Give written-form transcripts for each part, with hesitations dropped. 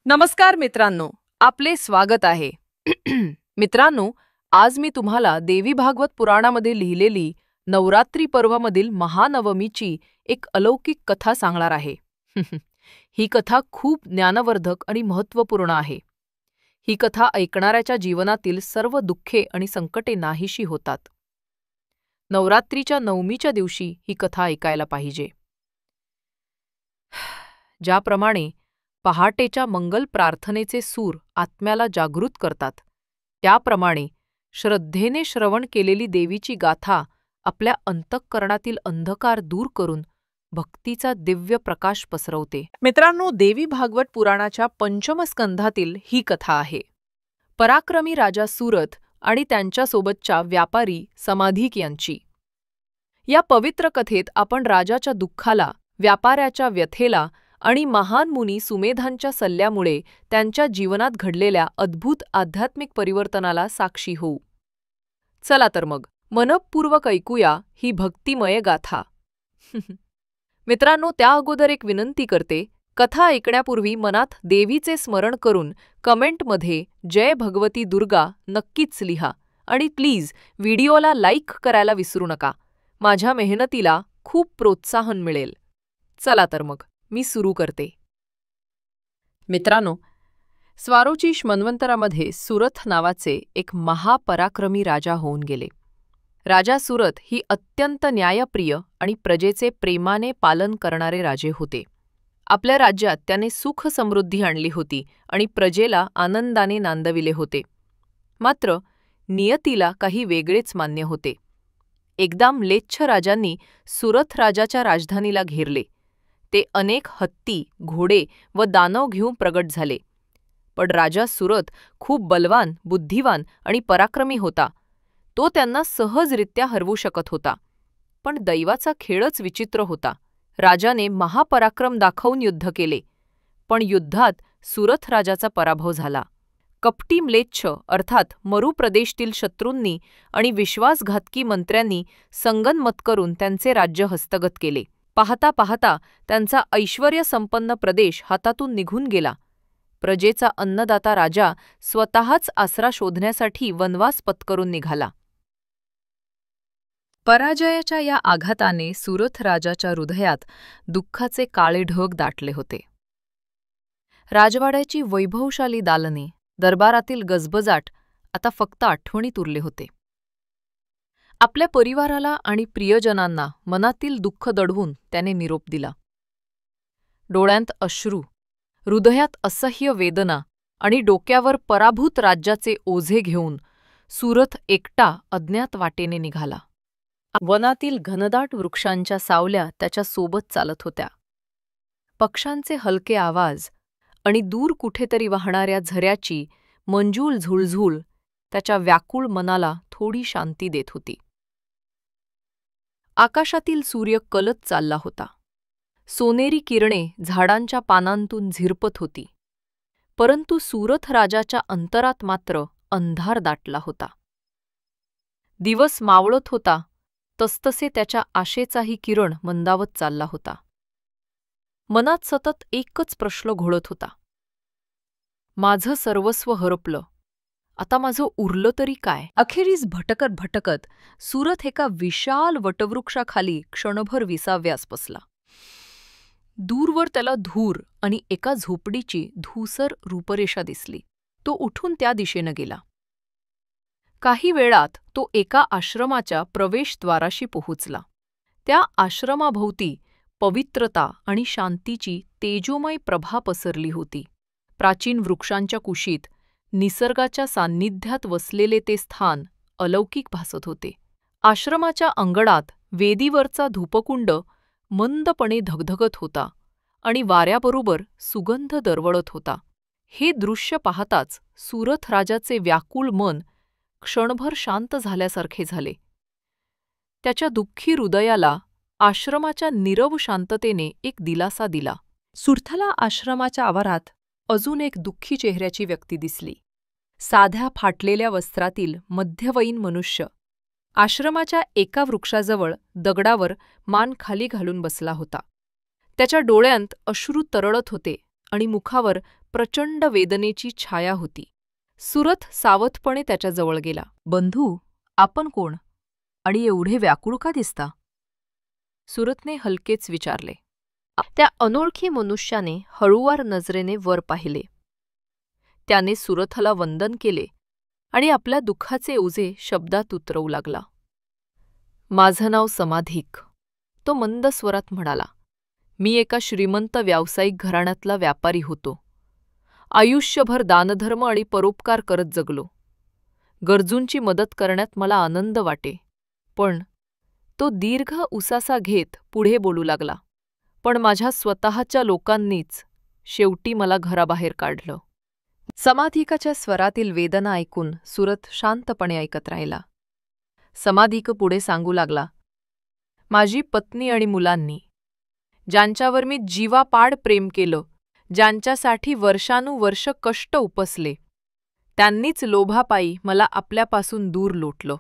नमस्कार मित्रांनो, आपले स्वागत आहे. मित्रांनो, आज मी तुम्हाला देवी भागवत पुराणामध्ये लिहिलेली नवरात्री पर्वामधील महानवमीची एक अलौकिक कथा सांगणार आहे. ही कथा खूप ज्ञानवर्धक आणि महत्त्वपूर्ण आहे. ही कथा ऐकणाऱ्याच्या जीवनातील सर्व दुःखे आणि संकटे नाहीशी होतात. नवरात्रीच्या नवमीच्या दिवशी ही कथा ऐकायला पाहिजे. ज्याप्रमाणे पहाटेच्या मंगल प्रार्थनेचे सूर आत्म्याला जागृत करतात, त्याप्रमाणे श्रद्धेने श्रवण केलेली देवीची गाथा आपल्या अंतःकरणातील अंधकार दूर करून भक्तीचा दिव्य प्रकाश पसरवते. मित्रांनो, देवी भागवत पुराणाच्या पंचम स्कंधातील ही कथा आहे. पराक्रमी राजा सुरथ आणि त्यांच्यासोबतच्या व्यापारी समाधिक यांची. या पवित्र कथेत आपण राजाच्या दुःखाला, व्यापाऱ्याच्या व्यथेला आणि महान मुनी सुमेधांच्या सल्ल्यामुळे त्यांच्या जीवनात घडलेल्या अद्भुत आध्यात्मिक परिवर्तनाला साक्षी होऊ. चला तर मग मनःपूर्वक ऐकूया ही भक्तिमय गाथा. मित्रांनो, त्या अगोदर एक विनंती करते. कथा ऐकण्यापूर्वी मनात देवीचे स्मरण करून कमेंटमध्ये जय भगवती दुर्गा नक्कीच लिहा आणि प्लीज व्हिडिओला लाईक करायला विसरू नका. माझ्या मेहनतीला खूप प्रोत्साहन मिळेल. चला तर मग मी सुरू करते. मित्रांनो, स्वारोचिष मन्वंतरामध्ये सुरथ नावाचे एक महापराक्रमी राजा होऊन गेले. राजा सुरथ ही अत्यंत न्यायप्रिय आणि प्रजेचे प्रेमाने पालन करणारे राजे होते. आपल्या राज्यात त्याने सुख समृद्धी आणली होती आणि प्रजेला आनंदाने नांदविले होते. मात्र नियतीला काही वेगळेच मान्य होते. एकदा म्लेच्छ राजांनी सुरथ राजाच्या राजधानीला घेरले. ते अनेक हत्ती, घोडे व दानव घेऊन प्रगट झाले. पण राजा सुरथ खूप बलवान, बुद्धिवान आणि पराक्रमी होता. तो त्यांना सहजरित्या हरवू शकत होता. पण दैवाचा खेळच विचित्र होता. राजाने महापराक्रम दाखवून युद्ध केले, पण युद्धात सुरथ राजाचा पराभव झाला. कपटी म्लेच्छ अर्थात मरू प्रदेशातील शत्रूंनी आणि विश्वासघातकी मंत्र्यांनी संगनमत करून त्यांचे राज्य हस्तगत केले. पाहता पाहता त्यांचा ऐश्वर्यसंपन्न प्रदेश हातातून निघून गेला. प्रजेचा अन्नदाता राजा स्वतःच आसरा शोधण्यासाठी वनवास पत्करून निघाला. पराजयाच्या या आघाताने सुरथ राजाच्या हृदयात दुःखाचे काळे ढग दाटले होते. राजवाड्याची वैभवशाली दालने, दरबारातील गजबजाट आता फक्त आठवणीत उरले होते. आपल्या परिवाराला आणि प्रियजनांना मनातील दुःख दडवून त्याने निरोप दिला. डोळ्यांत अश्रू, हृदयात असह्य वेदना आणि डोक्यावर पराभूत राज्याचे ओझे घेऊन सुरथ एकटा अज्ञात वाटेने निघाला. वनातील घनदाट वृक्षांच्या सावल्या त्याच्या सोबत चालत होत्या. पक्ष्यांचे हलके आवाज आणि दूर कुठेतरी वाहणाऱ्या झऱ्याची मंजूळ झुळझुळ त्याच्या व्याकुळ मनाला थोडी शांती देत होती. आकाशातील सूर्य कलत चालला होता. सोनेरी किरणे झाडांच्या पानांतून झिरपत होती. परंतु सुरथ राजाच्या अंतरात मात्र अंधार दाटला होता. दिवस मावळत होता, तसतसे त्याच्या आशेचाही किरण मंदावत चालला होता. मनात सतत एकच प्रश्न घोळत होता. माझं सर्वस्व हरपलं, आता माझं उरलं तरी काय? अखेरीस भटकत भटकत सुरथ एका विशाल वटवृक्षाखाली क्षणभर विसाव्यास बसला. दूरवर त्याला धूर आणि एका झोपडीची धूसर रूपरेषा दिसली. तो उठून त्या दिशेनं गेला. काही वेळात तो एका आश्रमाच्या प्रवेशद्वाराशी पोहोचला. त्या आश्रमाभोवती पवित्रता आणि शांतीची तेजोमय प्रभा पसरली होती. प्राचीन वृक्षांच्या कुशीत निसर्गाच्या सान्निध्यात वसलेले ते स्थान अलौकिक भासत होते. आश्रमाच्या अंगणात वेदीवरचा धूपकुंड मंदपणे धगधगत होता आणि वाऱ्याबरोबर सुगंध दरवळत होता. हे दृश्य पाहताच सुरथ राजाचे व्याकुळ मन क्षणभर शांत झाल्यासारखे झाले. त्याच्या दुःखी हृदयाला आश्रमाच्या नीरव शांततेने एक दिलासा दिला. सुरथला आश्रमाच्या आवारात अजून एक दुःखी चेहऱ्याची व्यक्ती दिसली. साध्या फाटलेल्या वस्त्रातील मध्यवयीन मनुष्य आश्रमाच्या एका वृक्षाजवळ दगडावर मान खाली घालून बसला होता. त्याच्या डोळ्यांत अश्रू तरळत होते आणि मुखावर प्रचंड वेदनेची छाया होती. सुरथ सावधपणे त्याच्याजवळ गेला. बंधू, आपण कोण आणि एवढे व्याकुळ का दिसता? सुरथने हलकेच विचारले. त्या अनोळखी मनुष्याने हळूवार नजरेने वर पाहिले. त्याने सुरथला वंदन केले आणि आपल्या दुःखाचे ओझे शब्दात उतरवू लागला. माझं नाव समाधिक, तो मंद स्वरात म्हणाला. मी एका श्रीमंत व्यावसायिक घराण्यातला व्यापारी होतो. आयुष्यभर दानधर्म आणि परोपकार करत जगलो. गरजूंची मदत करण्यात मला आनंद वाटे. पण तो दीर्घ उसासा घेत पुढे बोलू लागला. पण माझ्या स्वतःच्या लोकांनीच शेवटी मला घराबाहेर काढलं. समाधिकाच्या स्वरातील वेदना ऐकून सुरथ शांतपणे ऐकत राहिला. समाधिक पुढे सांगू लागला. माझी पत्नी आणि मुलांनी, ज्यांच्यावर मी जीवापाड प्रेम केलं, ज्यांच्यासाठी वर्षानुवर्ष कष्ट उपसले, त्यांनीच लोभापायी मला आपल्यापासून दूर लोटलं.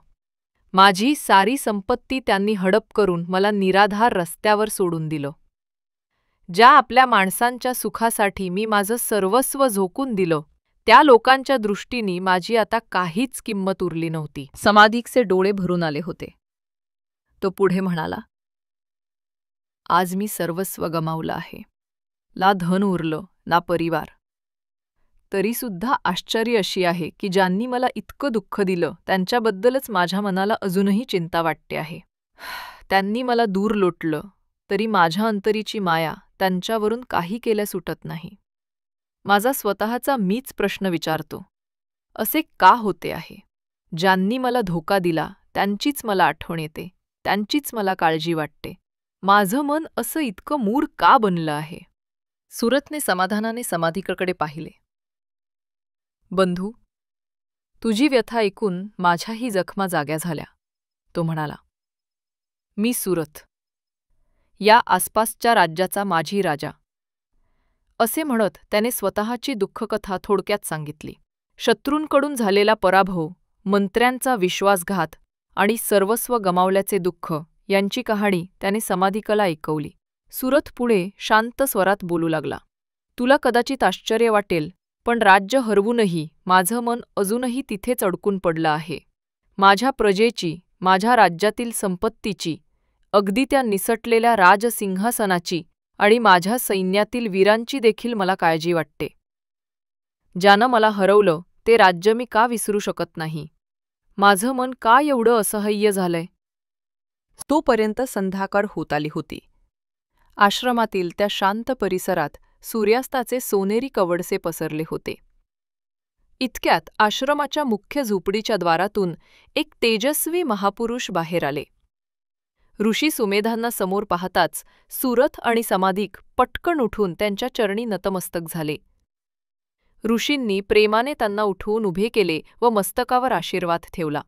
माझी सारी संपत्ती त्यांनी हडप करून मला निराधार रस्त्यावर सोडून दिलं. ज्या आपल्या माणसांच्या सुखासाठी मी माझं सर्वस्व झोकून दिलं, त्या लोकांच्या दृष्टीने माझी आता काहीच किंमत उरली नव्हती. समाधिकचे डोळे भरून आले होते. तो पुढे म्हणाला. आज मी सर्वस्व गमावलं आहे. ना धन उरलं, ना परिवार. तरीसुद्धा आश्चर्य अशी आहे की ज्यांनी मला इतकं दुःख दिलं त्यांच्याबद्दलच माझ्या मनाला अजूनही चिंता वाटते आहे. त्यांनी मला दूर लोटलं तरी माझ्या अंतरीची माया त्यांच्यावरून काही केल्या सुटत नाही. माझा स्वतःचा मीच प्रश्न विचारतो, असे का होते आहे? ज्यांनी मला धोका दिला त्यांचीच मला आठवण येते, त्यांचीच मला काळजी वाटते. माझं मन असं इतकं मूढ का बनलं आहे? सुरथने समाधानाने समाधिकाकडे पाहिले. बंधू, तुझी व्यथा ऐकून माझ्याही जखमा जाग्या झाल्या, तो म्हणाला. मी सुरथ, या आसपासच्या राज्याचा माजी राजा. असे म्हणत त्याने स्वतःची दुःखकथा थोडक्यात सांगितली. शत्रूंकडून झालेला पराभव, मंत्र्यांचा विश्वासघात आणि सर्वस्व गमावल्याचे दुःख यांची कहाणी त्याने समाधिकाला ऐकवली. सुरथ पुढे शांत स्वरात बोलू लागला. तुला कदाचित आश्चर्य वाटेल, पण राज्य हरवूनही माझं मन अजूनही तिथेच अडकून पडलं आहे. माझ्या प्रजेची, माझ्या राज्यातील संपत्तीची, अगदी त्या निसटलेल्या राजसिंहासनाची आणि माझ्या सैन्यातील वीरांची देखील मला काळजी वाटते. ज्यानं मला हरवलं ते राज्य मी का विसरू शकत नाही? माझं मन का एवढं असह्य झालंय? तोपर्यंत संध्याकाळ होत आली होती. आश्रमातील त्या शांत परिसरात सूर्यास्ताचे सोनेरी कवडसे पसरले होते. इतक्यात आश्रमाच्या मुख्य झोपडीच्या द्वारातून एक तेजस्वी महापुरुष बाहेर आले. ऋषी सुमेधांना समोर पाहताच सुरथ आणि समाधिक पटकन उठून त्यांच्या चरणी नतमस्तक झाले. ऋषींनी प्रेमाने त्यांना उठवून उभे केले व मस्तकावर आशीर्वाद ठेवला.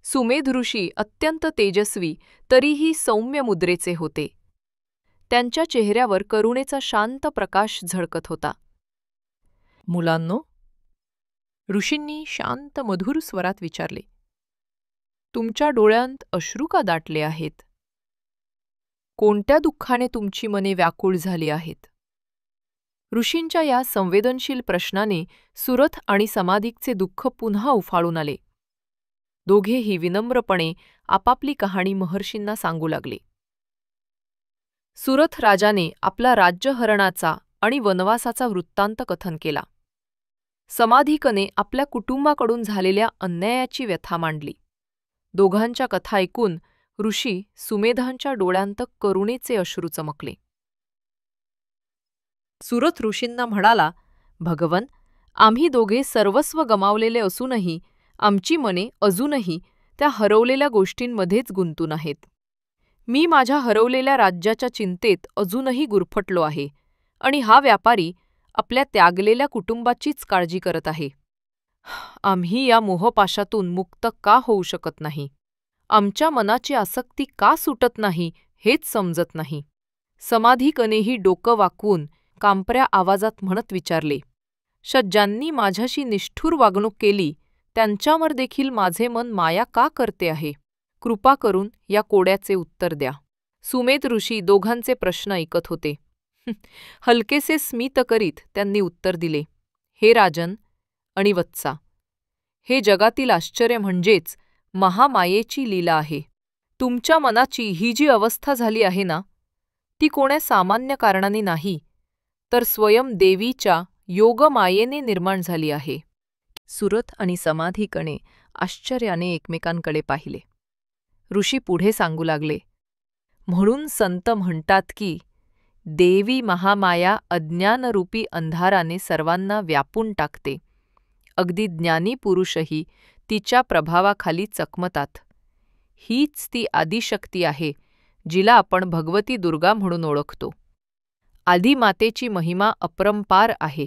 सुमेध ऋषी अत्यंत तेजस्वी तरीही सौम्य मुद्रेचे होते. त्यांच्या चेहऱ्यावर करुणेचा शांत प्रकाश झळकत होता. मुलांनो, ऋषींनी शांत मधुर स्वरात विचारले, तुमच्या डोळ्यांत अश्रू का दाटले आहेत? कोणत्या दुःखाने तुमची मने व्याकुळ झाली आहेत? ऋषींच्या या संवेदनशील प्रश्नाने सुरथ आणि समाधिकचे दुःख पुन्हा उफाळून आले. दोघेही विनम्रपणे आपापली कहाणी महर्षींना सांगू लागले. सुरथ राजाने आपला राज्यहरणाचा आणि वनवासाचा वृत्तांत कथन केला. समाधिकने आपल्या कुटुंबाकडून झालेल्या अन्यायाची व्यथा मांडली. दोघांच्या कथा ऐकून ऋषी सुमेधांच्या डोळ्यांत करुणेचे अश्रू चमकले. सुरथ ऋषींना म्हणाला, भगवन, आम्ही दोघे सर्वस्व गमावलेले असूनही आमची मने अजूनही त्या हरवलेल्या गोष्टींमध्येच गुंतून आहेत. मी माझ्या हरवलेल्या राज्याच्या चिंतेत अजूनही गुरफटलो आहे आणि हा व्यापारी आपल्या त्यागलेल्या कुटुंबाचीच काळजी करत आहे. आम्ही या मोहपाशातून मुक्त का होऊ शकत नाही? आमच्या मनाची आसक्ती का सुटत नाही हेच समजत नाही. समाधिकनेही डोकं वाकवून कांपऱ्या आवाजात म्हणत विचारले, ज्यांनी माझ्याशी निष्ठुर वागणूक केली त्यांच्यावर देखील माझे मन माया का करते आहे? कृपा करून या कोड्याचे उत्तर द्या. सुमेध ऋषी दोघांचे प्रश्न ऐकत होते. हलकेसे स्मित करीत त्यांनी उत्तर दिले, हे राजन आणि वत्सा, हे जगातील आश्चर्य म्हणजेच महामायेची लीला आहे. तुमच्या मनाची ही जी अवस्था झाली आहे ना, ती कोण्या सामान्य कारणाने नाही, तर स्वयं देवीच्या योगमायेने निर्माण झाली आहे. सुरथ आणि समाधिकणे आश्चर्याने एकमेकांकडे पाहिले. ऋषी पुढे सांगू लागले, म्हणून संत म्हणतात की देवी महामाया अज्ञानरूपी अंधाराने सर्वांना व्यापून टाकते. अगदी ज्ञानी पुरुषही तिच्या प्रभावाखाली चकमतात. हीच ती आदिशक्ती आहे, जिला आपण भगवती दुर्गा म्हणून ओळखतो. आदिमातेची महिमा अपरंपार आहे.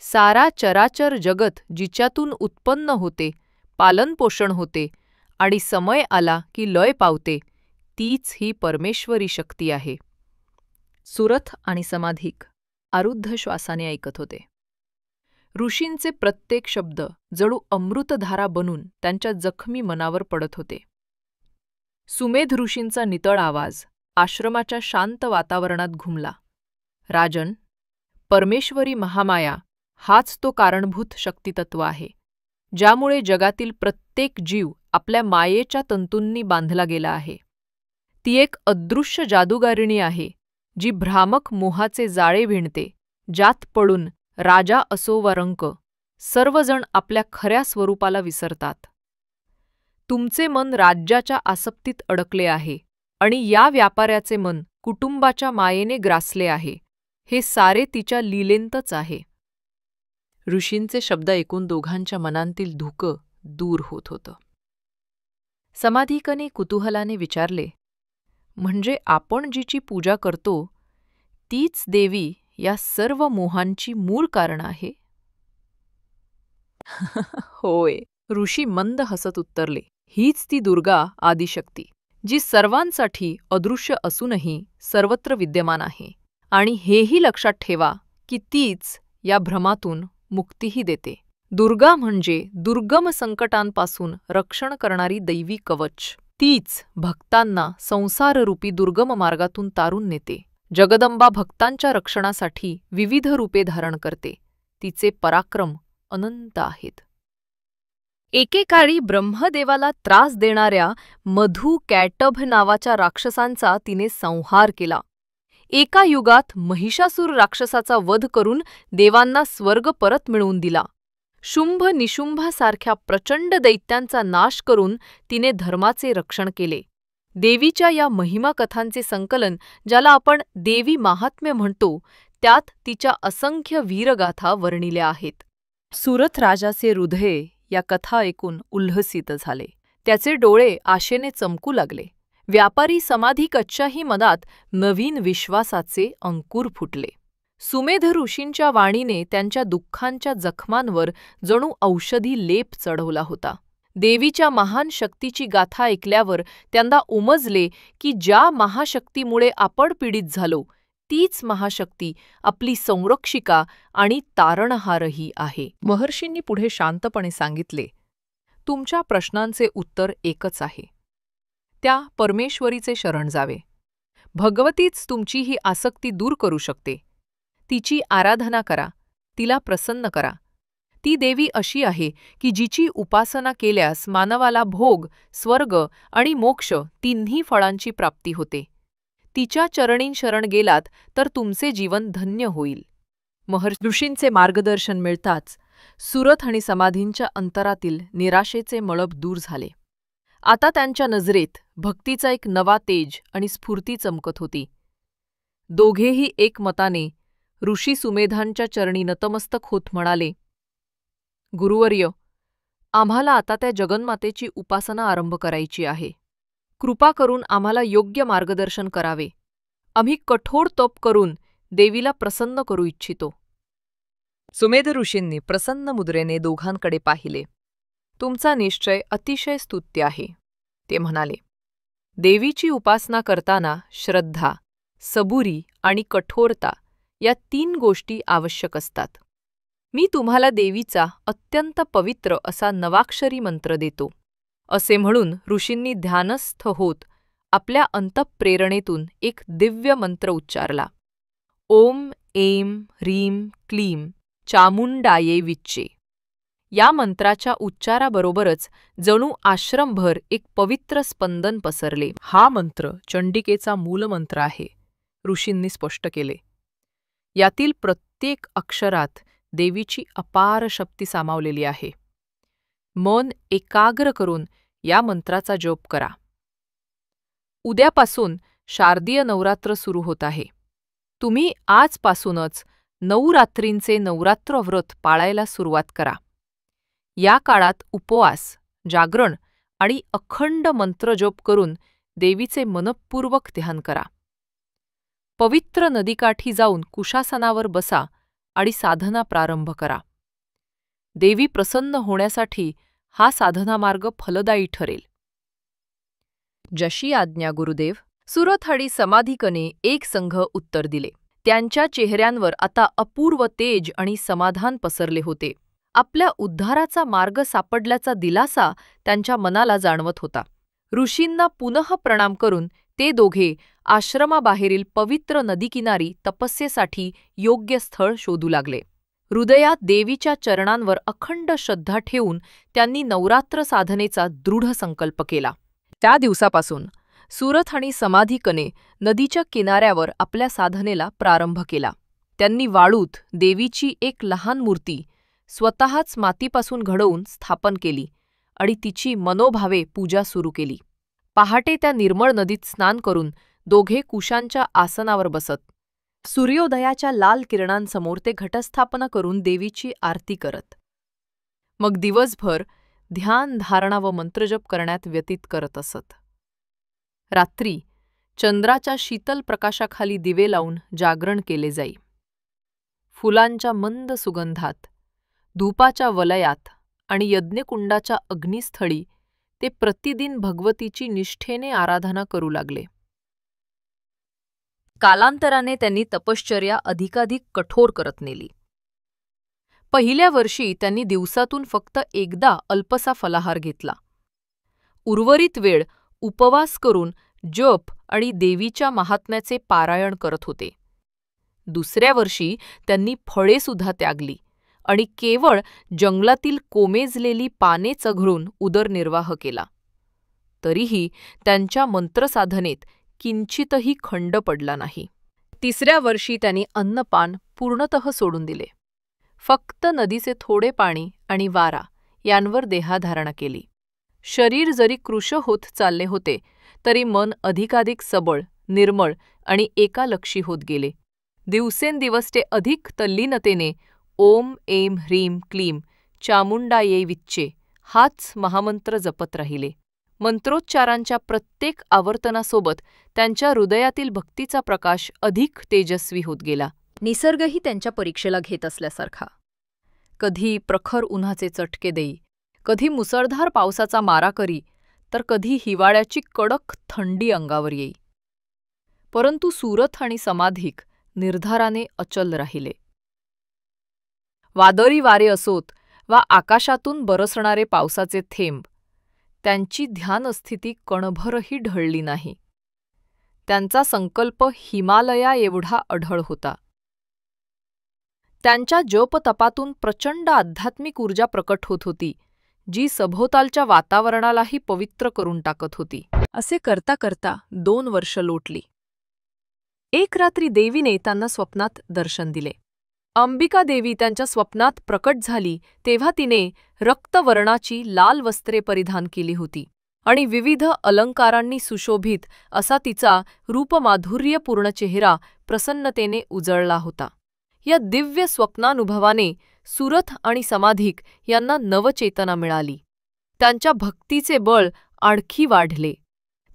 सारा चराचर जगत जिच्यातून उत्पन्न होते, पालनपोषण होते आणि समय आला की लय पावते, तीच ही परमेश्वरी शक्ती आहे. सुरथ आणि समाधिक आरुद्ध श्वासाने ऐकत होते. ऋषींचे प्रत्येक शब्द जणू अमृतधारा बनून त्यांच्या जखमी मनावर पडत होते. सुमेध ऋषींचा नितळ आवाज आश्रमाच्या शांत वातावरणात घुमला. राजन, परमेश्वरी महामाया हाच तो कारणभूत शक्तितत्व आहे, ज्यामुळे जगातील प्रत्येक जीव आपल्या मायेच्या तंतूंनी बांधला गेला आहे. ती एक अदृश्य जादूगारिणी आहे, जी भ्रामक मोहाचे जाळे विणते, ज्यात पडून राजा असो वा रंक, सर्वजण आपल्या खऱ्या स्वरूपाला विसरतात. तुमचे मन राज्याच्या आसक्तीत अडकले आहे आणि या व्यापाऱ्याचे मन कुटुंबाच्या मायेने ग्रासले आहे. हे सारे तिच्या लीलेंतच आहे. ऋषींचे शब्द ऐकून दोघांच्या मनांतील धुकं दूर होत होतं. समाधिकने कुतूहलाने विचारले, म्हणजे आपण जिची पूजा करतो तीच देवी या सर्व मोहांची मूळ कारण आहे? होय, ऋषी मंद हसत उत्तरले, हीच ती दुर्गा आदिशक्ती, जी सर्वांसाठी अदृश्य असूनही सर्वत्र विद्यमान आहे. आणि हेही लक्षात ठेवा की तीच या भ्रमातून मुक्तीही देते. दुर्गा म्हणजे दुर्गम संकटांपासून रक्षण करणारी दैवी कवच. तीच भक्तांना संसाररूपी दुर्गम मार्गातून तारून नेते. जगदंबा भक्तांच्या रक्षणासाठी विविध रूपे धारण करते. तिचे पराक्रम अनंत आहेत. एकेकाळी ब्रह्मदेवाला त्रास देणाऱ्या मधु कॅटभ नावाच्या राक्षसांचा तिने संहार केला. एका युगात महिषासूर राक्षसाचा वध करून देवांना स्वर्ग परत मिळवून दिला. शुंभ निशुंभासारख्या प्रचंड दैत्यांचा नाश करून तिने धर्माचे रक्षण केले. देवीच्या या महिमा कथांचे संकलन, ज्याला आपण देवी महात्म्य म्हणतो, त्यात तिच्या असंख्य वीरगाथा वर्णिल्या आहेत. सुरथ राजाचे हृदय या कथा ऐकून उल्हसित झाले. त्याचे डोळे आशेने चमकू लागले. व्यापारी समाधिकच्याही मनात नवीन विश्वासाचे अंकुर फुटले. सुमेध ऋषींच्या वाणीने त्यांच्या दुःखांच्या जखमांवर जणू औषधी लेप चढवला होता. देवीच्या महान शक्तीची गाथा ऐकल्यावर त्यांना उमजले की ज्या महाशक्तीमुळे आपण पीडित झालो, तीच महाशक्ती आपली संरक्षिका आणि तारणहारही आहे. महर्षींनी पुढे शांतपणे सांगितले, तुमच्या प्रश्नांचे उत्तर एकच आहे. त्या परमेश्वरीचे शरण जावे. भगवतीच तुमची ही आसक्ती दूर करू शकते. तिची आराधना करा, तिला प्रसन्न करा. ती देवी अशी आहे की जिची उपासना केल्यास मानवाला भोग, स्वर्ग आणि मोक्ष तिन्ही फळांची प्राप्ती होते. तिच्या चरणी शरण गेलात तर तुमचे जीवन धन्य होईल. महर्षींचे मार्गदर्शन मिळताच सुरथ आणि समाधींच्या अंतरातील निराशेचे मळब दूर झाले. आता त्यांच्या नजरेत भक्तीचा एक नवा तेज आणि स्फूर्ती चमकत होती. दोघेही एकमताने ऋषी सुमेधांच्या चरणी नतमस्तक होत म्हणाले, गुरुवर्य, आम्हाला आता त्या जगन्मातेची उपासना आरंभ करायची आहे. कृपा करून आम्हाला योग्य मार्गदर्शन करावे. आम्ही कठोर तप करून देवीला प्रसन्न करू इच्छितो. सुमेध ऋषींनी प्रसन्न मुद्रेने दोघांकडे पाहिले. तुमचा निश्चय अतिशय स्तुत्य आहे, ते म्हणाले. देवीची उपासना करताना श्रद्धा, सबुरी आणि कठोरता या 3 गोष्टी आवश्यक असतात. मी तुम्हाला देवीचा अत्यंत पवित्र असा नवाक्षरी मंत्र देतो. असे म्हणून ऋषींनी ध्यानस्थ होत आपल्या अंतःप्रेरणेतून एक दिव्य मंत्र उच्चारला. ओम ऐं ह्रीं क्लीं चामुंडायै विच्चे. या मंत्राच्या उच्चाराबरोबरच जणू आश्रमभर एक पवित्र स्पंदन पसरले. हा मंत्र चंडिकेचा मूलमंत्र आहे, ऋषींनी स्पष्ट केले. यातील प्रत्येक अक्षरात देवीची अपार शक्ती सामावलेली आहे. मन एकाग्र करून या मंत्राचा जप करा. उद्यापासून शारदीय नवरात्र सुरू होत आहे. तुम्ही आजपासूनच 9 रात्रींचे नवरात्र व्रत पाळायला सुरुवात करा. या काळात उपवास, जागरण आणि अखंड मंत्रजप करून देवीचे मनःपूर्वक ध्यान करा. पवित्र नदीकाठी जाऊन कुशासनावर बसा आणि साधना प्रारंभ करा. देवी प्रसन्न होण्यासाठी हा साधनामार्ग फलदायी ठरेल. जशी आज्ञा गुरुदेव. सुरथ आणि समाधिकने एक संघ उत्तर दिले. त्यांच्या चेहऱ्यांवर आता अपूर्व तेज आणि समाधान पसरले होते. आपल्या उद्धाराचा मार्ग सापडल्याचा दिलासा त्यांच्या मनाला जाणवत होता. ऋषींना पुनः प्रणाम करून ते दोघे आश्रमाबाहेरील पवित्र नदीकिनारी तपस्येसाठी योग्य स्थळ शोधू लागले. हृदयात देवीच्या चरणांवर अखंड श्रद्धा ठेवून त्यांनी नवरात्र साधनेचा दृढ संकल्प केला. त्या दिवसापासून सुरथ आणि समाधिकने नदीच्या किनाऱ्यावर आपल्या साधनेला प्रारंभ केला. त्यांनी वाळूत देवीची एक लहान मूर्ती स्वतःच मातीपासून घडवून स्थापन केली आणि तिची मनोभावे पूजा सुरू केली. पहाटे त्या निर्मळ नदीत स्नान करून दोघे कुशांच्या आसनावर बसत. सूर्योदयाच्या लाल किरणांसमोर ते घटस्थापना करून देवीची आरती करत. मग दिवसभर ध्यान, धारणा व मंत्रजप करण्यात व्यतीत करत असत. रात्री चंद्राच्या शीतल प्रकाशाखाली दिवे लावून जागरण केले जाई. फुलांच्या मंद सुगंधात, धूपाच्या वलयात आणि यज्ञकुंडाच्या अग्निस्थळी ते प्रतिदिन भगवतीची निष्ठेने आराधना करू लागले. कालांतराने त्यांनी तपश्चर्या अधिकाधिक कठोर करत नेली. पहिल्या वर्षी त्यांनी दिवसातून फक्त एकदा अल्पसा फलाहार घेतला. उर्वरित वेळ उपवास करून जप आणि देवीच्या महात्म्याचे पारायण करत होते. दुसऱ्या वर्षी त्यांनी फळेसुद्धा त्यागली आणि केवळ जंगलातील कोमेजलेली पाने चघळून उदरनिर्वाह केला. तरीही त्यांच्या मंत्रसाधनेत किंचितही खंड पडला नाही. तिसऱ्या वर्षी त्यांनी अन्नपान पूर्णतः सोडून दिले. फक्त नदीचे थोडे पाणी आणि वारा यांवर देहाधारणा केली. शरीर जरी कृश होत चालले होते तरी मन अधिकाधिक सबळ, निर्मळ आणि एकालक्षी होत गेले. दिवसेंदिवस ते अधिक तल्लीनतेने ओम ऐं ह्रीं क्लीं चामुंडायै विच्चे हाच महामंत्र जपत राहिले. मंत्रोच्चारांच्या प्रत्येक आवर्तनासोबत त्यांच्या हृदयातील भक्तीचा प्रकाश अधिक तेजस्वी होत गेला. निसर्गही त्यांच्या परीक्षेला घेत असल्यासारखा. कधी प्रखर उन्हाचे चटके देई, कधी मुसळधार पावसाचा मारा करी, तर कधी हिवाळ्याची कडक थंडी अंगावर येई. परंतु सुरथ आणि समाधिक निर्धाराने अचल राहिले. वादळी वारे असोत वा आकाशातून बरसणारे पावसाचे थेंब, त्यांची ध्यानस्थिती कणभरही ढळली नाही. त्यांचा संकल्प हिमालया एवढा अढळ होता. त्यांच्या जपतपातून प्रचंड आध्यात्मिक ऊर्जा प्रकट होत होती, जी सभोवतालच्या वातावरणालाही पवित्र करून टाकत होती. असे करता करता 2 वर्ष लोटली. एक रात्री देवीने त्यांना स्वप्नात दर्शन दिले. अंबिका देवी त्यांच्या स्वप्नात प्रकट झाली तेव्हा तिने रक्तवर्णाची लाल वस्त्रे परिधान केली होती आणि विविध अलंकारांनी सुशोभित असा तिचा रूपमाधुर्यपूर्ण चेहरा प्रसन्नतेने उजळला होता. या दिव्य स्वप्नानुभवाने सुरथ आणि समाधिक यांना नवचेतना मिळाली. त्यांच्या भक्तीचे बळ आणखी वाढले.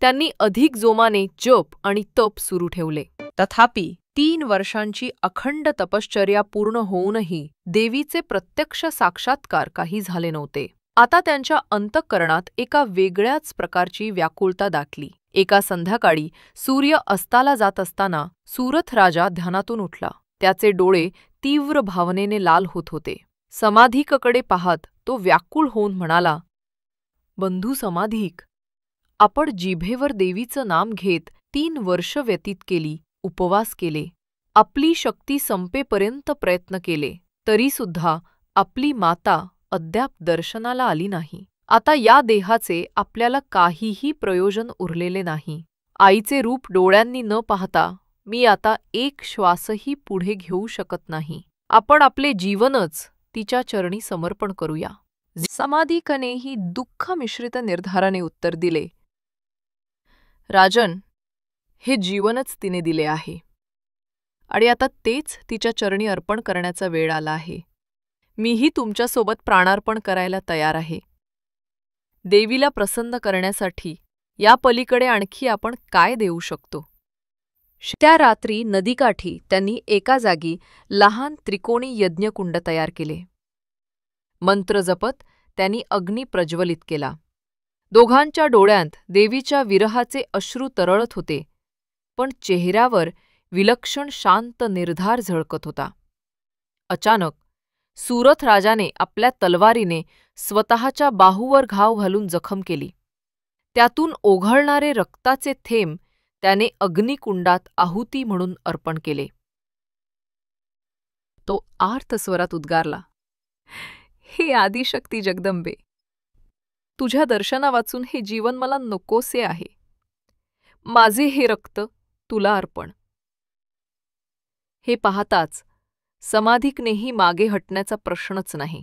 त्यांनी अधिक जोमाने जप आणि तप सुरू ठेवले. तथापि 3 वर्षांची अखंड तपश्चर्या पूर्ण होऊनही देवीचे प्रत्यक्ष साक्षात्कार काही झाले नव्हते. आता त्यांच्या अंतःकरणात एका वेगळ्याच प्रकारची व्याकुळता दाटली. एका संध्याकाळी सूर्य अस्ताला जात असताना सुरथ राजा ध्यानातून उठला. त्याचे डोळे तीव्र भावनेने लाल होत होते. समाधिककडे पाहत तो व्याकुळ होऊन म्हणाला, बंधू समाधिक, आपण जिभेवर देवीचं नाम घेत 3 वर्ष व्यतीत केली, उपवास केले, आपली शक्ती संपेपर्यंत प्रयत्न केले, तरीसुद्धा आपली माता अद्याप दर्शनाला आली नाही. आता या देहाचे आपल्याला काहीही प्रयोजन उरलेले नाही. आईचे रूप डोळ्यांनी न पाहता मी आता एक श्वासही पुढे घेऊ शकत नाही. आपण आपले जीवनच तिच्या चरणी समर्पण करूया. समाधिकनेही दुःख मिश्रित निर्धाराने उत्तर दिले, राजन, हे जीवनच तिने दिले आहे आणि आता तेच तिच्या चरणी अर्पण करण्याचा वेळ आला आहे. मीही तुमच्यासोबत प्राणार्पण करायला तयार आहे. देवीला प्रसन्न करण्यासाठी या पलीकडे आणखी आपण काय देऊ शकतो? त्या रात्री नदीकाठी त्यांनी एका जागी लहान त्रिकोणी यज्ञकुंड तयार केले. मंत्र जपत त्यांनी अग्नी प्रज्वलित केला. दोघांच्या डोळ्यांत देवीच्या विरहाचे अश्रू तरळत होते, पण चेहऱ्यावर विलक्षण शांत निर्धार झळकत होता. अचानक सुरथ राजाने आपल्या तलवारीने स्वतःच्या बाहूवर घाव घालून जखम केली. त्यातून ओघळणारे रक्ताचे थेंब त्याने अग्निकुंडात आहुती म्हणून अर्पण केले. तो आर्त स्वरात उद्गारला, हे आदिशक्ती जगदंबे, तुझ्या दर्शना वाचून हे जीवन मला नकोसे आहे. माझे हे रक्त तुला अर्पण. हे पाहताच समाधिकनेही मागे हटण्याचा प्रश्नच नाही.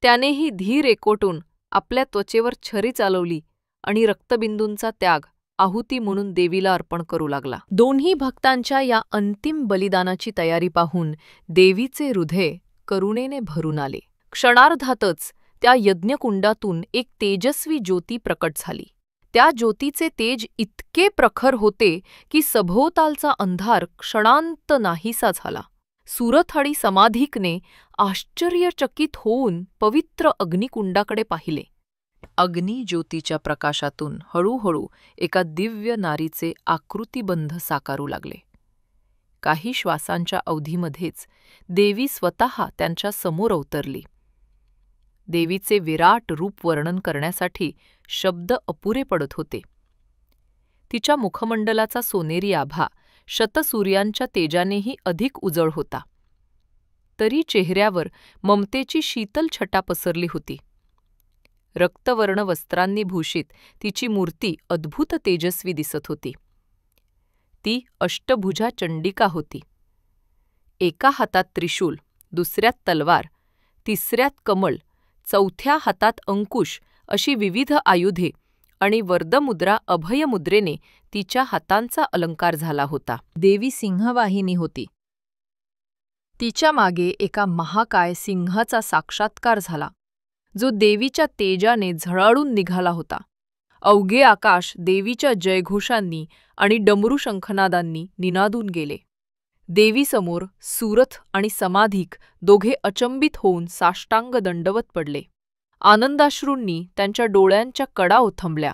त्यानेही धीर एकवटून आपल्या त्वचेवर छरी चालवली आणि रक्तबिंदूंचा त्याग आहुती म्हणून देवीला अर्पण करू लागला. दोन्ही भक्तांच्या या अंतिम बलिदानाची तयारी पाहून देवीचे हृदय करुणेने भरून आले. क्षणार्धातच त्या यज्ञकुंडातून एक तेजस्वी ज्योती प्रकट झाली. त्या ज्योतीचे तेज इतके प्रखर होते की सभोवतालचा अंधार क्षणांत नाहीसा झाला. सुरथ आणि समाधिकने आश्चर्यचकित होऊन पवित्र अग्निकुंडाकडे पाहिले. अग्निज्योतीच्या प्रकाशातून हळूहळू एका दिव्य नारीचे आकृतिबंध साकारू लागले. काही श्वासांच्या अवधीमध्येच देवी स्वतः त्यांच्या समोर अवतरली. देवीचे विराट रूप वर्णन करण्यासाठी शब्द अपुरे पडत होते. तिच्या मुखमंडलाचा सोनेरी आभा शतसूर्यांच्या तेजानेही अधिक उजळ होता. तरी चेहऱ्यावर ममतेची शीतल छटा पसरली होती. रक्तवर्ण वस्त्रांनी भूषित तिची मूर्ती अद्भुत तेजस्वी दिसत होती. ती अष्टभुजा चंडिका होती. एका हातात त्रिशूल, दुसऱ्यात तलवार, तिसऱ्यात कमळ, चौथ्या हातात अंकुश अशी विविध आयुधे आणि वर्दमुद्रा अभयमुद्रेने तिच्या हातांचा अलंकार झाला होता. देवी सिंहवाहिनी होती. तिच्या मागे एका महाकाय सिंहाचा साक्षात्कार झाला, जो देवीच्या तेजाने झळाळून निघाला होता. अवघे आकाश देवीच्या जयघोषांनी आणि डमरू शंखनादांनी निनादून गेले. देवीसमोर सुरथ आणि समाधिक दोघे अचंबित होऊन साष्टांग दंडवत पडले. आनंदाश्रूंनी त्यांच्या डोळ्यांच्या कडा ओथंबल्या.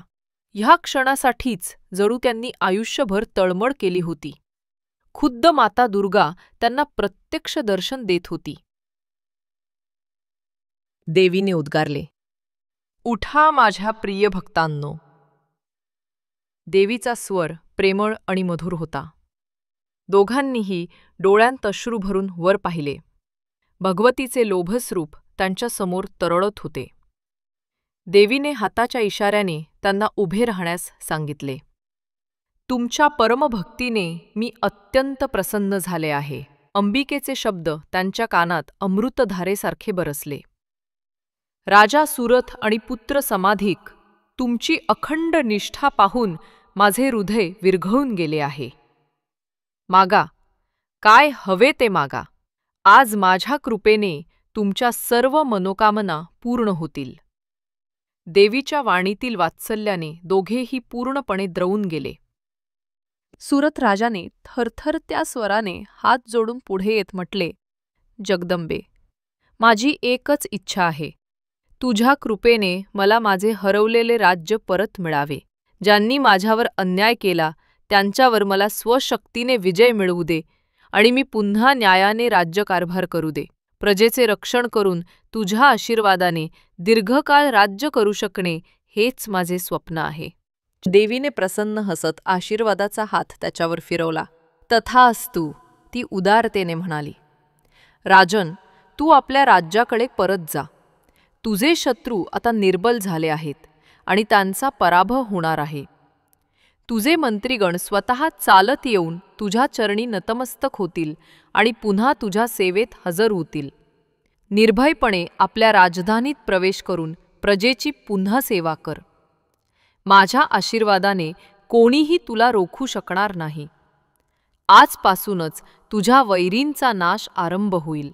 ह्या क्षणासाठीच जणू त्यांनी आयुष्यभर तळमळ केली होती. खुद्द माता दुर्गा त्यांना प्रत्यक्ष दर्शन देत होती. देवीने उद्गारले, उठा माझ्या प्रिय भक्तांनो. देवीचा स्वर प्रेमळ आणि मधुर होता. दोघांनीही डोळ्यांत अश्रू भरून वर पाहिले. भगवतीचे लोभस्रूप त्यांच्या समोर तरळत होते. देवीने हाताच्या इशाऱ्याने त्यांना उभे राहण्यास सांगितले. तुमच्या परमभक्तीने मी अत्यंत प्रसन्न झाले आहे. अंबिकेचे शब्द त्यांच्या कानात अमृतधारेसारखे बरसले. राजा सुरथ आणि पुत्र समाधिक, तुमची अखंड निष्ठा पाहून माझे हृदय विरघळून गेले आहे. मागा, काय हवे ते मागा. आज माझ्या कृपेने तुमच्या सर्व मनोकामना पूर्ण होतील. देवीच्या वाणीतील वात्सल्याने दोघेही पूर्णपणे द्रवून गेले. सुरथ राजाने थरथरत्या स्वराने हात जोडून पुढे येत म्हटले, जगदंबे, माझी एकच इच्छा आहे. तुझ्या कृपेने मला माझे हरवलेले राज्य परत मिळावे. ज्यांनी माझ्यावर अन्याय केला त्यांच्यावर मला स्वशक्तीने विजय मिळवू दे आणि मी पुन्हा न्यायाने राज्यकारभार करू दे. प्रजेचे रक्षण करून तुझ्या आशीर्वादाने दीर्घकाळ राज्य करू शकणे हेच माझे स्वप्न आहे. देवीने प्रसन्न हसत आशीर्वादाचा हात त्याच्यावर फिरवला. तथास्तु, ती उदारतेने म्हणाली, राजन, तू आपल्या राज्याकडे परत जा. तुझे शत्रू आता निर्बल झाले आहेत आणि त्यांचा पराभव होणार आहे. तुझे मंत्रीगण स्वतः चालत येऊन तुझ्या चरणी नतमस्तक होतील आणि पुन्हा तुझ्या सेवेत हजर होतील. निर्भयपणे आपल्या राजधानीत प्रवेश करून प्रजेची पुन्हा सेवा कर. माझ्या आशीर्वादाने कोणीही तुला रोखू शकणार नाही. आजपासूनच तुझ्या वैरींचा नाश आरंभ होईल.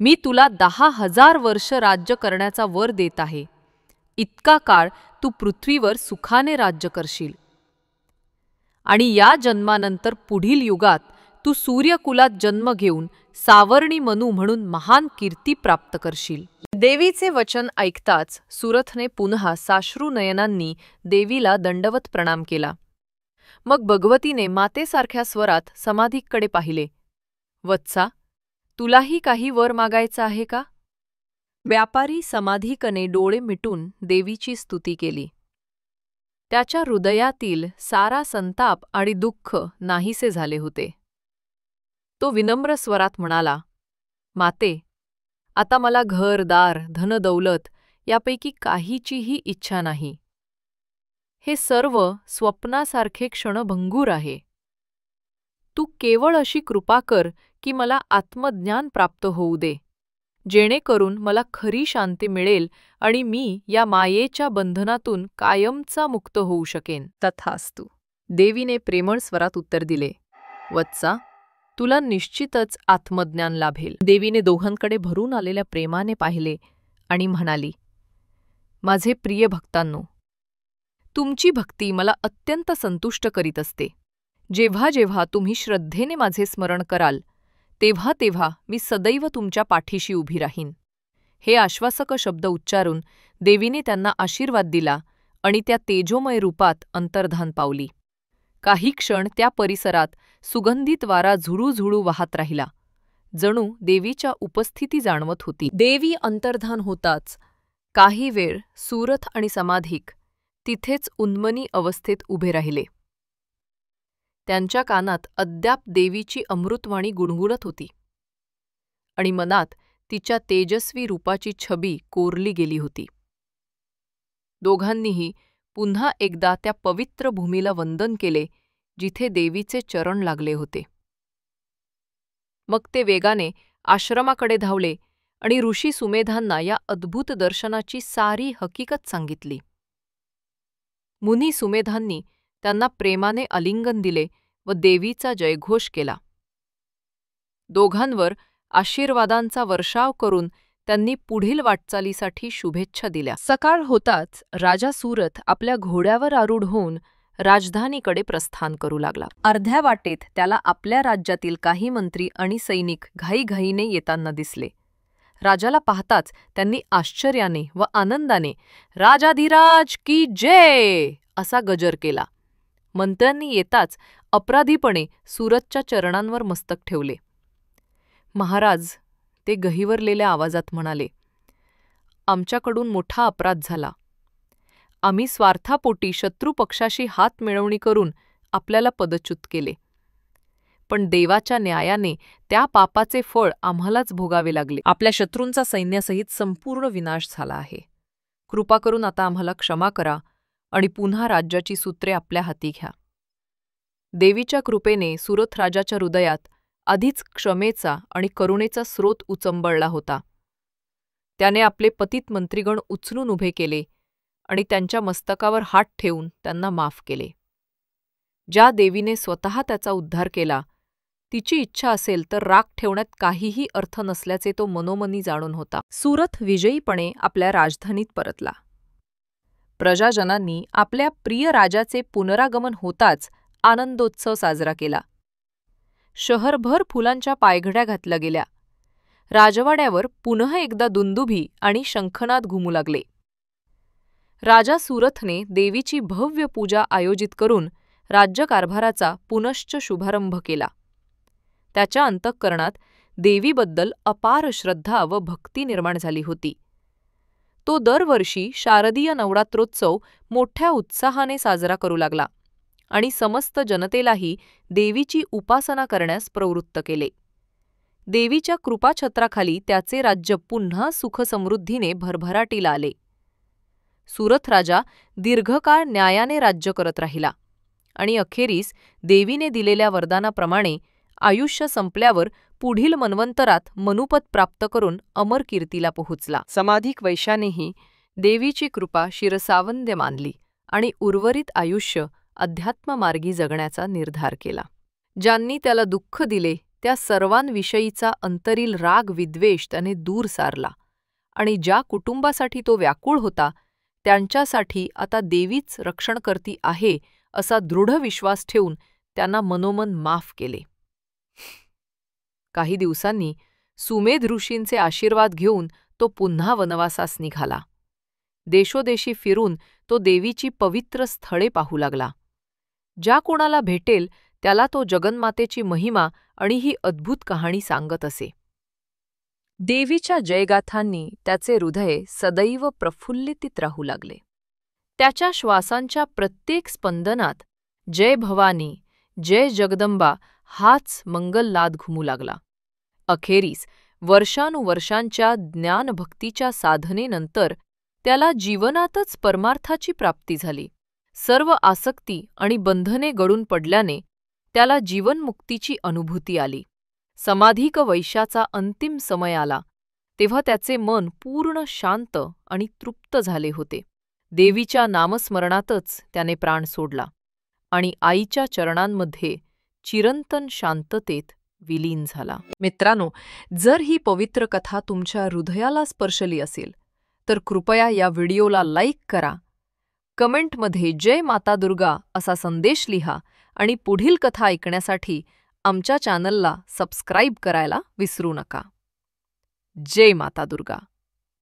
मी तुला 10,000 वर्ष राज्य करण्याचा वर देत आहे. इतका काळ तू पृथ्वीवर सुखाने राज्य करशील. आणि या जन्मानंतर पुढील युगात तू सूर्यकुलात जन्म घेऊन सावर्णी मनू म्हणून महान कीर्ती प्राप्त करशील. देवीचे वचन ऐकताच सुरथने पुन्हा साश्रू नयनांनी देवीला दंडवत प्रणाम केला. मग भगवतीने मातेसारख्या स्वरात समाधीकडे पाहिले. वत्सा, तुलाही काही वर मागायचं आहे का? व्यापारी समाधीकने डोळे मिटून देवीची स्तुती केली. त्याच्या हृदयातील सारा संताप आणि दुःख नाहीसे झाले होते. तो विनम्र स्वरात म्हणाला, माते, आता मला घरदार, धनदौलत यापैकी काहीचीही इच्छा नाही. हे सर्व स्वप्नासारखे क्षणभंगूर आहे. तू केवळ अशी कृपा कर की मला आत्मज्ञान प्राप्त होऊ दे, जेणेकरून मला खरी शांती मिळेल आणि मी या मायेच्या बंधनातून कायमचा मुक्त होऊ शकेन. तथास्तु. देवीने प्रेमळ स्वरात उत्तर दिले, वत्सा, तुला निश्चितच आत्मज्ञान लाभेल. देवीने दोघांकडे भरून आलेल्या प्रेमाने पाहिले आणि म्हणाली, माझे प्रिय भक्तांनो, तुमची भक्ती मला अत्यंत संतुष्ट करीत असते. जेव्हा जेव्हा तुम्ही श्रद्धेने माझे स्मरण कराल, तेव्हा तेव्हा मी सदैव तुमच्या पाठीशी उभी राहीन. हे आश्वासक शब्द उच्चारून देवीने त्यांना आशीर्वाद दिला आणि त्या तेजोमय रूपात अंतर्धान पावली. काही क्षण त्या परिसरात सुगंधित वारा झुळूझुळू वाहत राहिला, जणू देवीच्या उपस्थिती जाणवत होती. देवी अंतर्धान होताच काही वेळ सुरथ आणि समाधिक तिथेच उन्मनी अवस्थेत उभे राहिले. त्यांच्या कानात अद्याप देवीची अमृतवाणी गुणगुणत होती आणि मनात तिच्या तेजस्वी रूपाची छबी कोरली गेली होती. दोघांनीही पुन्हा एकदा त्या पवित्र भूमीला वंदन केले जिथे देवीचे चरण लागले होते. मग ते वेगाने आश्रमाकडे धावले आणि ऋषी सुमेधांना या अद्भुत दर्शनाची सारी हकीकत सांगितली. मुनी सुमेधांनी त्यांना प्रेमाने आलिंगन दिले व देवीचा जयघोष केला. दोघांवर आशीर्वादांचा वर्षाव करून त्यांनी पुढील वाटचालीसाठी शुभेच्छा दिल्या. सकाळ होताच राजा सुरथ आपल्या घोड्यावर आरूढ होऊन राजधानीकडे प्रस्थान करू लागला. अर्ध्या वाटेत त्याला आपल्या राज्यातील काही मंत्री आणि सैनिक घाईघाईने येताना दिसले. राजाला पाहताच त्यांनी आश्चर्याने व आनंदाने राजाधिराज की जय असा गजर केला. मंत्र्यांनी येताच अपराधीपणे सुरथच्या चरणांवर मस्तक ठेवले. महाराज, ते गहिवरलेल्या आवाजात म्हणाले, आमच्याकडून मोठा अपराध झाला. आम्ही स्वार्थापोटी शत्रुपक्षाशी हात मिळवणी करून आपल्याला पदच्युत केले. पण देवाच्या न्यायाने त्या पापाचे फळ आम्हालाच भोगावे लागले. आपल्या शत्रूंचा सैन्यासहित संपूर्ण विनाश झाला आहे. कृपा करून आता आम्हाला क्षमा करा आणि पुन्हा राज्याची सूत्रे आपल्या हाती घ्या. देवीच्या कृपेने सुरथ राजाच्या हृदयात आधीच क्षमेचा आणि करुणेचा स्रोत उचंबळला होता. त्याने आपले पतित मंत्रीगण उचलून उभे केले आणि त्यांच्या मस्तकावर हात ठेवून त्यांना माफ केले. ज्या देवीने स्वतः त्याचा उद्धार केला, तिची इच्छा असेल तर राग ठेवण्यात काहीही अर्थ नसल्याचे तो मनोमनी जाणून होता. सुरथ विजयीपणे आपल्या राजधानीत परतला. प्रजाजनांनी आपल्या प्रिय राजाचे पुनरागमन होताच आनंदोत्सव साजरा केला. शहरभर फुलांच्या पायघड्या घातल्या गेल्या. राजवाड्यावर पुन्हा एकदा दुंदुभी आणि शंखनाद घुमू लागले. राजा सुरथने देवीची भव्य पूजा आयोजित करून राज्यकारभाराचा पुनश्च शुभारंभ केला. त्याच्या अंतःकरणात देवीबद्दल अपार श्रद्धा व भक्ती निर्माण झाली होती. तो दरवर्षी शारदीय नवरात्रोत्सव मोठ्या उत्साहाने साजरा करू लागला आणि समस्त जनतेलाही देवीची उपासना करण्यास प्रवृत्त केले. देवीच्या कृपाछत्राखाली त्याचे राज्य पुन्हा सुखसमृद्धीने भरभराटीला आले. सुरथ राजा दीर्घकाळ न्यायाने राज्य करत राहिला आणि अखेरीस देवीने दिलेल्या वरदानाप्रमाणे आयुष्य संपल्यावर पुढील मन्वंतरात मनुपद प्राप्त करून अमर कीर्तीला पोहोचला. समाधिक वैशानेही देवीची कृपा शिरसावंद्य मानली आणि उर्वरित आयुष्य अध्यात्ममार्गी जगण्याचा निर्धार केला. ज्यांनी त्याला दुःख दिले त्या सर्वांविषयीचा अंतरील राग विद्वेष त्याने दूर सारला आणि ज्या कुटुंबासाठी तो व्याकुळ होता त्यांच्यासाठी आता देवीच रक्षणकर्ती आहे असा दृढ विश्वास ठेवून त्यांना मनोमन माफ केले. काही दिवसांनी सुमेध ऋषींचे आशीर्वाद घेऊन तो पुन्हा वनवासास निघाला. देशोदेशी फिरून तो देवीची पवित्र स्थळे पाहू लागला. ज्या कोणाला भेटेल त्याला तो जगन्मातेची महिमा आणि ही अद्भुत कहाणी सांगत असे. देवीच्या जयगाथांनी त्याचे हृदय सदैव प्रफुल्लित राहू लागले. त्याच्या श्वासांच्या प्रत्येक स्पंदनात जय भवानी, जय जगदंबा हाच मंगलनाद घुमू लागला. अखेरीस वर्षानुवर्षांच्या ज्ञानभक्तीच्या साधनेनंतर त्याला जीवनातच परमार्थाची प्राप्ती झाली. सर्व आसक्ती आणि बंधने गळून पडल्याने त्याला जीवनमुक्तीची अनुभूती आली. समाधिक वैशाचा अंतिम समय आला तेव्हा त्याचे मन पूर्ण शांत आणि तृप्त झाले होते. देवीच्या नामस्मरणातच त्याने प्राण सोडला आणि आईच्या चरणांमध्ये चिरंतन शांततेत विलीन झाला. मित्रांनो, जर ही पवित्र कथा तुमच्या हृदयाला स्पर्शली असेल तर कृपया या व्हिडिओला लाईक करा, कमेंटमध्ये जय माता दुर्गा असा संदेश लिहा आणि पुढील कथा ऐकण्यासाठी आमच्या चॅनलला सबस्क्राईब करायला विसरू नका. जय माता दुर्गा.